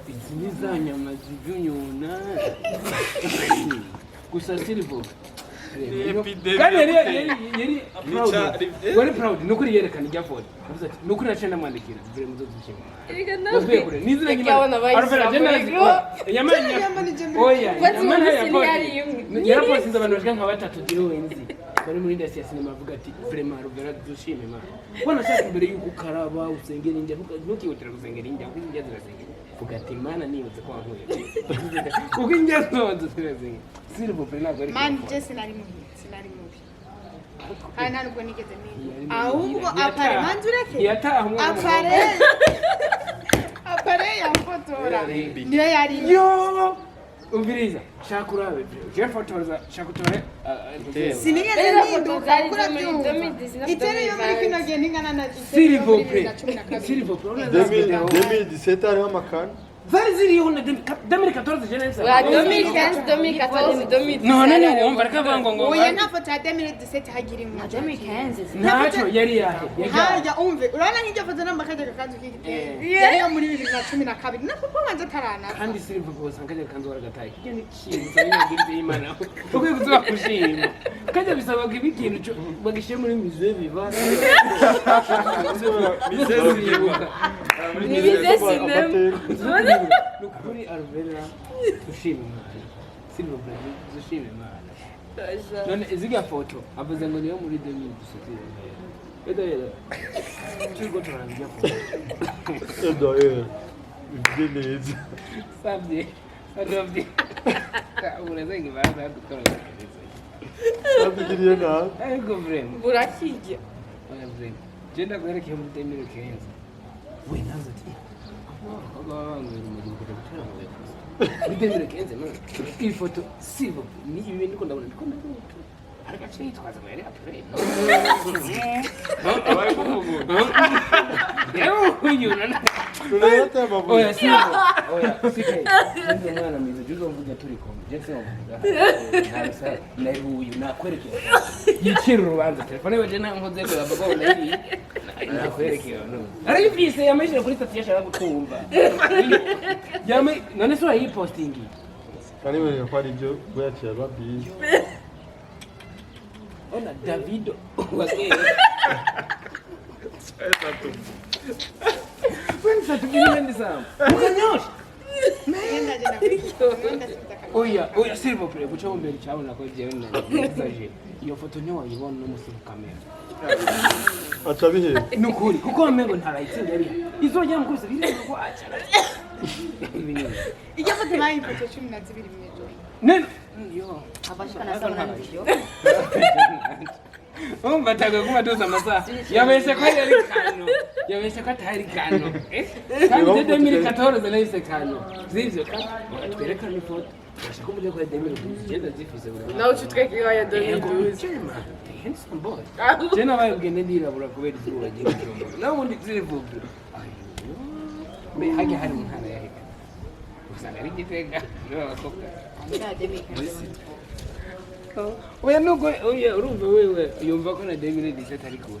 Izimizanya mazivyunyona. Gusa silver. Kandi yari proud. Wari proud nukuri yerekana ijya foto. Nukuri nacenda mwandikira vile muzo dushima. Nizira ngibana. Arvera jenazi. Oya. Yamana yaraposinze abantu bashika nka batatu jewe nzi. Bari muri industry ya cinema avuga ati vraiment Arvera dushime ma. Bwana shaka imbere yuko karaba usengera injya ntukihutira gusengera injya kuko injya zirasengera. Vuga ati mana nibutse kwa nkuye. Kuko injya zozo zirasengera. Silver pe ntabwo ari. Man just sinari mubi. Ana nubwo nigeze nini. Ahubwo apare manzureke. Yatahamwe. Apare yamfotora. Niyo yari. Yo! Umviriza, shakurabe. Je fotoza shakutore. Sinigeze niduka kura byumva. Itere yo muri kino gihe ningana na Silver pe. Silver pe. 2017 ariho amakana. Vai ziriho na 2014 jeunesse. 2015, 2014, 2017. No, wumva reka vango. Oya na foto ya 2017 hagira mu 2015. Nacho yari yahe. Haja umve. Urana nk'ijya foto namba kaje kakanzu k'igitenge. Yari yo muri 2012. Na papa wanje tarana. Kandi Silver boss angaje kanzu waragataye. Kigeni kintu cyangwa imana. Uko kuzuba kushima. Kaje bisaba kibikintu cyo bagishe muri musée vivant. Musée vivant. Musée cinéma. Nukuri Arvera dushime imana. Silver brother dushime imana. None iziga foto avuze ngo niyo muri 2017. Edera. Tugo turangira foto. Edera. Beleza. Sabe? Adobdi. Ureze ngibaza gukora. Sabe queria nada. É governo. Buraquinha. Olha, Breno. Jenda agora que eu não tenho 1500. Ui, nada aqui. Agora não me 1500, mano. E foto Silver. Ni vivendo quando eu quando haraka cheito kaza mere apre. Vai como vou. Eu kunyuna. Tunaleta babu. Oya Silver. Oya, sikai. Ndio mwana mizo juzo mvuga turi kombe. Jense mvuga. Harasa na huyu na kwerekea. Yichiro rubanza telefone baje na nkoze ko baba ndari. Na kwerekea no. Ari bise yamesha kuri stati yashaka gutumva. Yame none so ayi posting. Kani wewe kwa ibyo bwacha babi. Ona Davido wake. Pensa tu kile sana. Ukanyosha. Nenda jana. Oya, Silver play kucho mbele chao na kwa jewe na. Exagere. Iyo foto nyo wayibona no musi kamera. Atabihe. Nukuri kuko amengo ntarayitsinda yari. Izojya mukuse bire ko acha. Ijya foto nayo ifoto 12 mwejo. Nene yo. Abashaka sana nabyo. Bataga kuma doza masaha. Yabeshe ko yari kano. Yabeshe ko atari kano. Kandi 2014 nahise kano. Zivyo kandi twerekana ifoto. Bashaka umuje kwa 2012 genda zifuze buri. Nawe utweke ya 2012. Handsome boy. Jena bayugende ndirabura kubera izuba giye cyombo. Nawe undi zirivuga. Me hage hari umuntu yaheka. Usanga ari gitega. N'abakobwa. Oya nuko oya urumva wewe yumva ko na 2017 ari kuwe.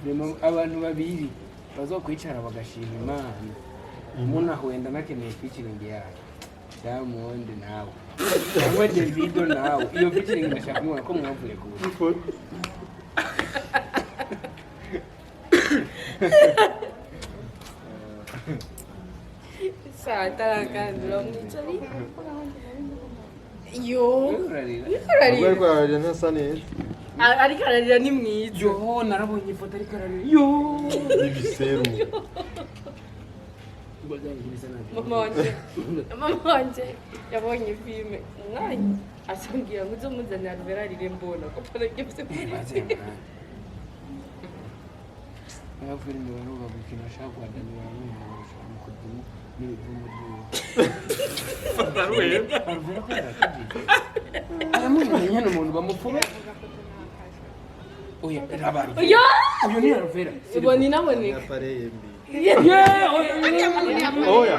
Remo abantu babiri bazokwicara bagashima Imana. Umuntu ahwenda nakeneye featuring yawe. Diamond nawe. Cyangwa Davido nawe. Iyo featuring ndashaka kumubona ko mwavuye kuwe. Sata kandura mwichari. Yo. Agora kwa arena sane. Ari kararira ni mwiza. Yo narabonye ifoto ari kararira. Yo. Ibiseru. Mama wanje yabonye filme. Nani? Asambira ngo uzomuzana Alvera rirembona ko pala gifite. Aya filme waruga gukina shaka ndani wa mukudumu n'ibivumo by'uwo. Alvera ko yarakije. Aramumenye n'umuntu bamupfuba. Oya rabari. Yo! Uyu ni Alvera. Iboni naboneka. Apareye mbi. Oya.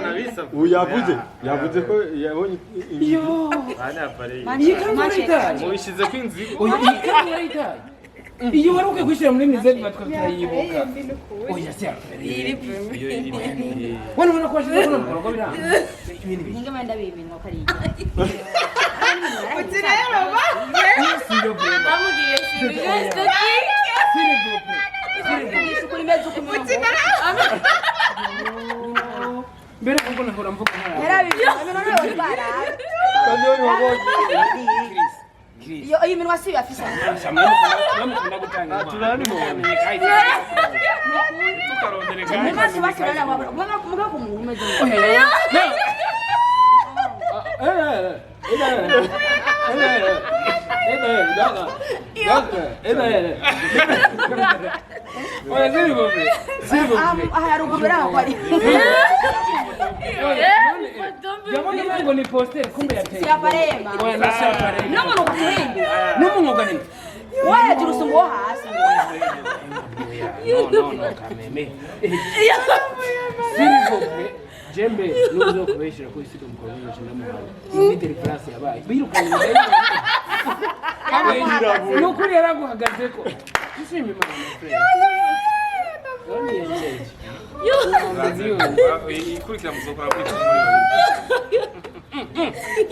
Yavuze ko yabonye Yo. Ana apareye. Iyi kamera itaye. Mubishize kwinzi. Oya iyi kamera itaye. iyo wari ukwiye kwishyira muri mizeri batwa turayibuka oya si iri prime wana wana kwa shida kuna mkoro bila ibintu bibi ninge manda biminwa kari Mutina yaba siro prime bamugiye sibigeste kuri mezo ku Mutina mbere kuko nahora mvuga hara yarabiyo none wari bara kandi wari waboje iyo iminwa si bafisa namukunda gutanga turani mu tukarondere mama si basura mama muga ku muntu mezo Jambo ni poster kumbe ya tete. Siaparema. Oya na siaparema. No muno kuhindi. No muno gani? Waya jirusumbo hasi. No kameme. Siri Jembe nuzo kubeshira ko isi umukozi cyane mu imideri class yabaye. Birukanye ndende. No kuri yaraguhagaze ko. Ishimye mama. ikurikira muzokora kuri muri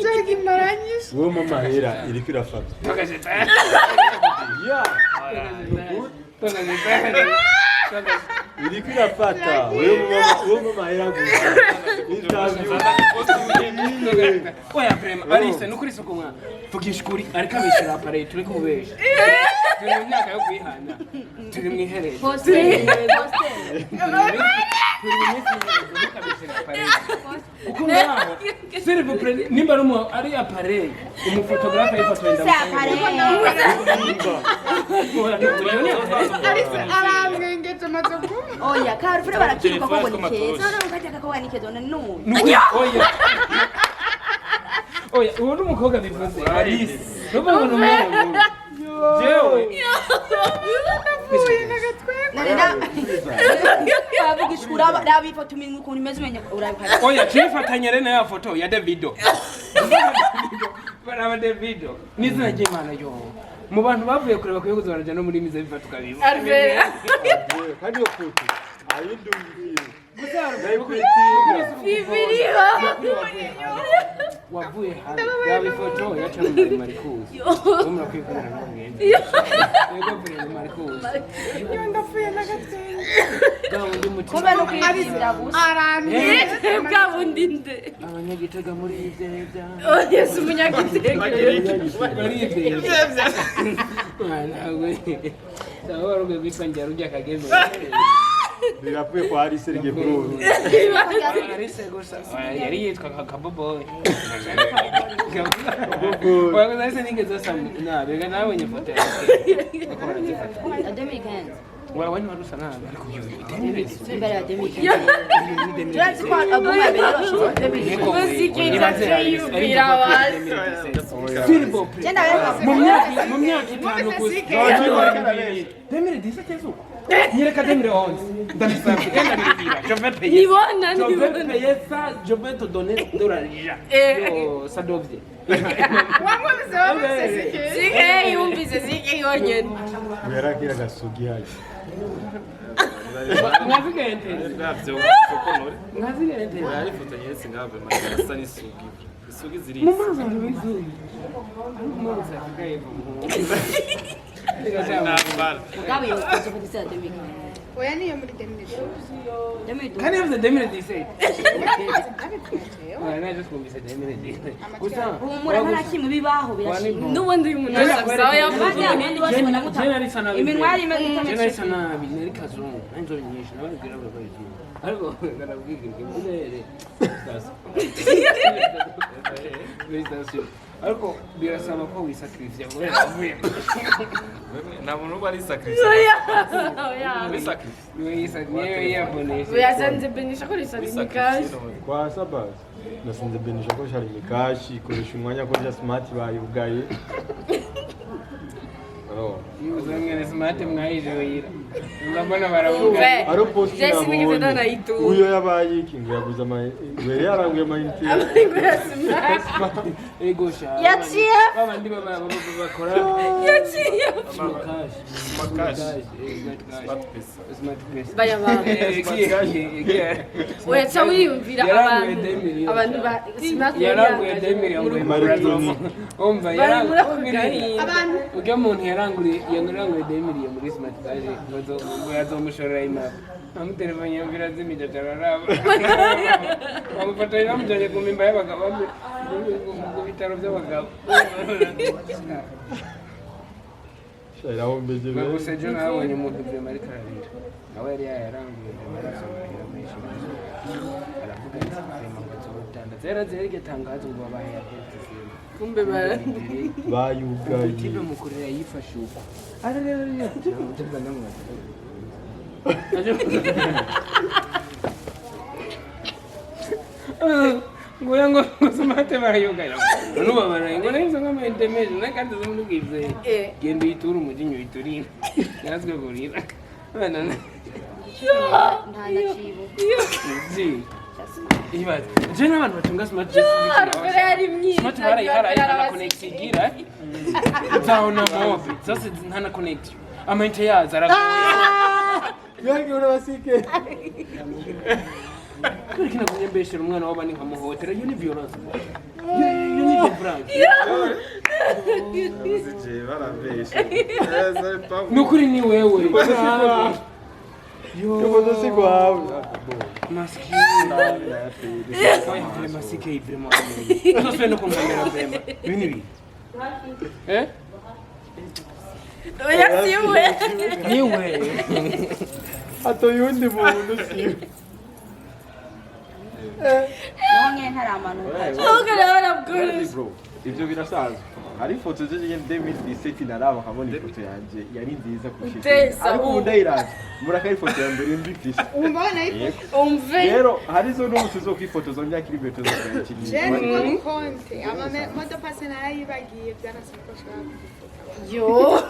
Jagi maranyis uwo mama hera iriko irafata ya iriko irafata uwo mama hera gusa oya prema Alice nukuri soko mwa tugishkuri ariko abishira appareil turi kubesha turi mu myaka yo kwihana turi mu iherere uko ngaho s'il vous plaît nimba rumo ari appareil umufotografe yifoto wenda Alice aramwengeje mazoku Oya karufure barakiruka ko ni keza none ukajya ko ni keza none oya oya uwo n'umukobwa bivuze Alice nuko ngo n'umwana jewe abugishura abifoto iminwa ukuntu imeze umenya urabikora oya chifatanya rena ya foto ya Davido baraba Davido nizina ry'Imana yo mu bantu bavuye kureba ko yuguzo baraje no muri mize bifata kabibo Alvera kandi yo foto ayindungire Bibiriya wavuye hano yawe foto yacha muri Marikuzi umra kwikora no ngende yego muri Marikuzi ndafuye nagatenge gawo ndi mutima kuba no kwibizira gusa arane bwabundi nde abanyagitega muri ivyo Yesu munyagitega bari ivyo nawe sawa ruge bipangira rujya kageze birapfuye kwa Alice rige bro Alice gusa yari yitwa Kaboboy wago zase ningezo samna bega nawe nyefoto ademikenz wabonye marusa nawe ariko imbere ya ademikenz Just kwa abuma bero ademikenz Uzikiza yubira wazi Silbo Jenda mu myaka itanu gusa Demire disetezo Nyereka demire 11 ndabisabye kandi ndabira je vais payer Nibona je vais payer ça je vais te donner $. Yo sadovye wamwese wamwese Zike yumvise zike yonyene yarakira gasugi haje mwazigente navyo sokonore mwazigente arifotoye yesi ngave masa n'isugi isugi ziri mumaza bizuye mumaza kaivo nambara gawe yo kuzofisa ademikenz oya niyo muri demire Can you have the demire dice Wana just kumvise demire dice gusa humura ntakimu bibaho birashimye n'ubundi uyu muntu asabaho yavuze abandi bose banagutanga iminwa yari imeze Jena itameze sana bineri kazungu nanzo nyinshi nababwira bwo bari ariko ndarabwira ibinere sasa ariko birasaba ko wisacrifice kubera avuye ntabwo nubwo ari sacrifice ari sacrifice niwe yabonesha uyasanze benisha ko risari mikashi kwa Sabas nasinze benisha ko shari mikashi koresha umwanya ko smart bayugaye uzangene smart mwayijoyira ngabona baravuga aro post Jesse nigeze nanayitu uyo yabaye iki ngo yaguze we yaranguye amayinite ego sha yaciye babandi bakora yaciye smart cash baya baba oya cha wiyumvira abantu ba smart yaranguye demiri ngo umva yaranguye abantu ujya muntu yaranguye demiri muri smart cash ngo yazomushorera imapa amutelefoni yambira zimija tararaba bamufata yamujanye ku mimba y'abagabo mu bitaro by'abagabo shayiraho mbeje baguse jo nabonye umuntu vrema ari karabira nawe yari yaranguye amasomero menshi aravuga ati vrema ngo zotanda zera igitangazo ngo babaye yakoze kumbe bara bayugaye tibe mukorera yifashe uko ara rero tubwa namwe ngoya ngo smate barayogara nuba baraye ngo neza ngama intermediate nakandi zo muri gize gendo yitura umujinyo yiturina yazwe gorira bana nta nakibo ibaze je n'abantu batunga smart just ari myiza smart barayihara na connect igira zaona mobi zose ntana connect amayinite yazo yange urabasike kina kunyembeshera umwana w'abandi nkamuhotera yo ni violence yo ni different Zije barabesha. nukuri ni wewe yo sigwawe maskini masike vraiment no no kumwambira vraiment bini oya siwe niwe ato yundi muntu siwe nonge ntaramanura bro ivyo birasanzwe hari ifoto zije David Diseti naraba nkabona ifoto yanje yari nziza kushika ariko undayiraje muraka ifoto ya mbere mbifise umbona umve rero hari zo n'umutu zo kwifotoza myaka iri beto zo kwakiriye Jenny ngo konte moto pase narayibagiye byanasiko shaka yo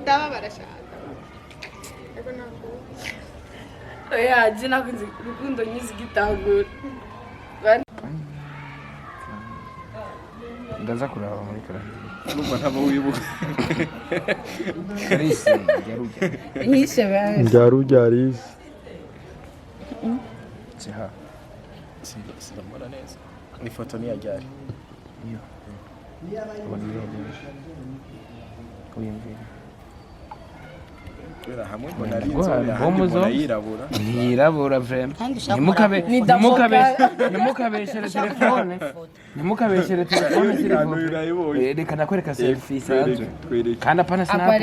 ndaba barashaka ego nako oya je nakunze rukundo nyizi gitangura ndaza kuraba muri karabira numva ntabo wibuka Karisi yaruja nishe bana Ndarujyaris Siha siramora neza ni foto ni yajyari kubera hamwe mbona ari inzobe yirabura yirabura vraiment nimukabeshere telefone reka nakwereka selfie isanzwe kandi apana snap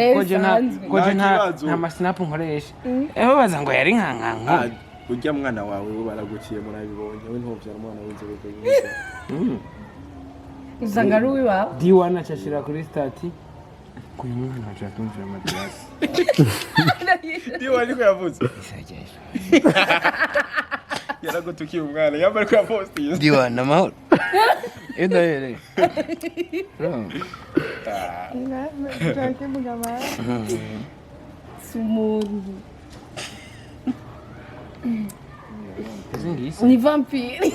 koje nta masnap nkoresha baza ngo yari nkankanka ujya mwana wawe bo baraguciye murabibonye we ntuvyara umwana w'inzobe usanga ari uwiwawe D1 acashira kuri stati kuyu mwana wacu atumvira madrasa diwa niko yavuze yaragutukiye umwana yambara ko yapostinze D1 amahoro edayere sumuntu ni vampire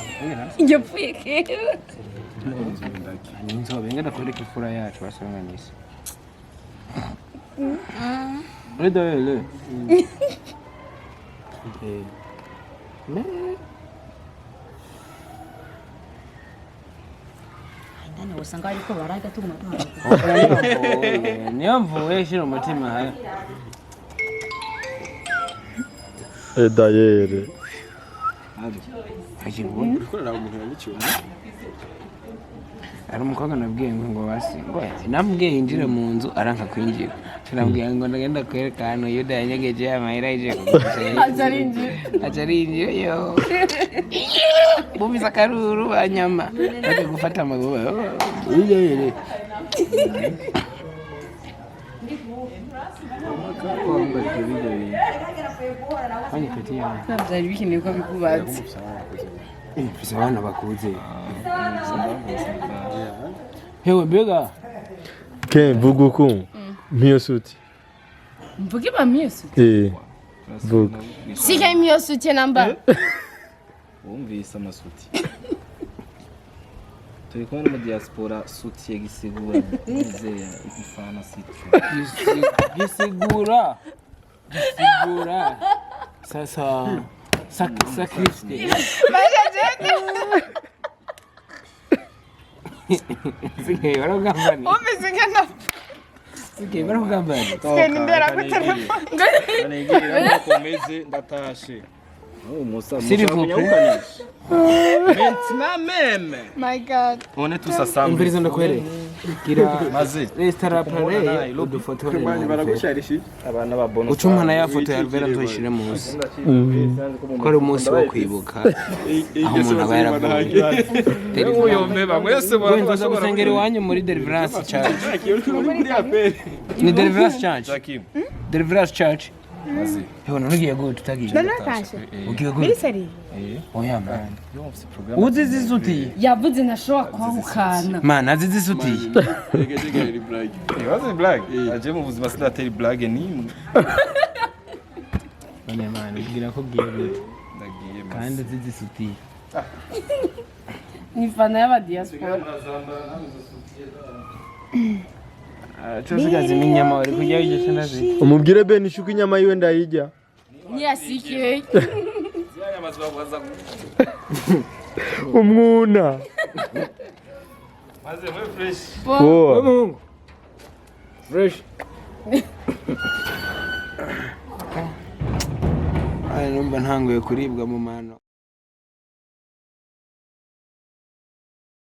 yapfuye kera inzobe ngenda kwereka ifura yacu basanganyise edayere ndane usanga ariko baraga tuguma niyo mvuwe shira umutima haya edayere ukorera umuntu yamuciye ari umukobwa nabwiye ngo basi ngo namubwiye yinjire mu nzu aranka kwinjira nabwiye ngo ndagenda kwereka hano yuda yanyegeje amahera ije acarinjira yo bumvise akaruru banyama bajya gufata amabuba yiyere Fanya kati yawe. byari bikeneye ko bikubatse Mfise abana bakuze. Hewe mbega Ken vuguku mio suti Mvuge ba mieux vuga Siga mieux soutien namba wumvise amasuti turi kumwe mu diaspora suti gisigura nizeye igifana situ gisigura sasa sacrifice Sige baragambani umeze nkana Sige baragambani Sikeni ndera ku telefone Ngiye komeze ndatashe S'il vous plaît Maintenant même my god on est tous ensemble Imbirizo ndakwere Gira maze restaurant pare udufotora baragusharisha abana babona Ucumwana ya foto ya Alvera nzoyishire munsi ko ari umunsi wo kwibuka aho umuntu aba yaravuye uyombe bamwese Wenza gusengera iwanyu muri Deliverance Church ni Deliverance Church Joachim Deliverance Church maze Hona nugiye go tutagiye Natasha ugiye go Biri seri oya man uzi zisuti yavuze nashobora kwahukana man azi zisuti Wazi blague aje mu buzima sinateri blague ni Bane man ugira ko giye ndagiye kandi azi zisuti ni fana y'aba diaspora Tusigaze n'inyama wari kujya yigisha ndazi umubwire Ben ishuka inyama yiwe ndayijya ni asike umwuna maze mwe fresh oh fresh Ay numva ntanguye kuribwa mu mano